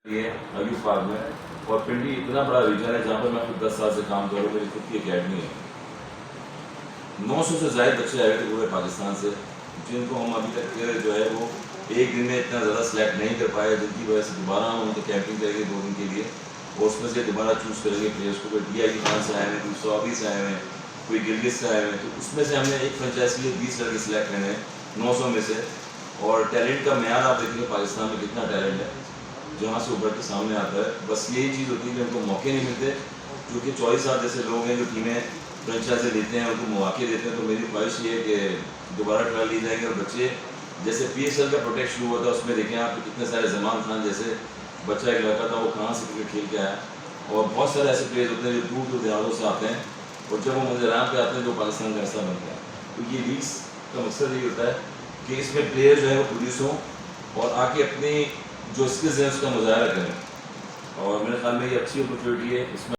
یہ ایوب پارک میں اور پنڈی اتنا بڑا ریجن ہے جہاں پر میں خود 10 سال سے کام کر رہا ہوں. میری خود کی اکیڈمی ہے. 900 سے زائد بچے آئے تھے پورے پاکستان سے, جن کو ہم ابھی تک جو ہے وہ ایک دن میں اتنا زیادہ سلیکٹ نہیں کر پائے, جن کی وجہ سے دوبارہ ہم ان کو کیمپنگ کریں گے 2 دن کے لیے, اور اس میں سے دوبارہ چوز کریں گے پلیئرس کو. کوئی DI خان سے آئے ہیں, کوئی سعودی سے آئے ہیں, کوئی گلگت سے آئے ہوئے ہیں. تو اس میں سے ہم نے ایک فرنچائز کے لیے 20 لڑکے سلیکٹ کرنے ہیں 900 میں سے. اور ٹیلنٹ کا معیار آپ دیکھیں گے پاکستان میں کتنا ٹیلنٹ ہے جہاں سے ابھر کے سامنے آتا ہے. بس یہی چیز ہوتی ہے کہ ان کو موقع نہیں ملتے, کیونکہ 24 صاحب جیسے لوگ ہیں جو ٹیمیں فرنچائزیں لیتے ہیں ان کو مواقع دیتے ہیں. تو میری خواہش یہ ہے کہ دوبارہ ٹرائل لی جائیں گے, اور بچے جیسے PSL کا پروٹیکٹ شروع ہوا تھا اس میں دیکھیں آپ کتنے سارے زمان خان جیسے بچہ ایک لڑکا تھا, وہ کہاں سے کرکٹ کھیل کے آیا. اور بہت سارے ایسے پلیئرز ہوتے ہیں جو دور دور دیہاتوں سے آتے ہیں, اور جب وہ میدان پہ آتے ہیں تو پاکستان کا حصہ بنتے ہیں. تو یہ لیگس کا مقصد یہی ہوتا ہے کہ اس میں پلیئر جو ہے وہ پروڈیوس ہوں اور آ کے اپنی جو اسکلز ہیں اس کا مظاہرہ کریں. اور میرے خیال میں یہ اچھی اپرچونیٹی ہے. اس میں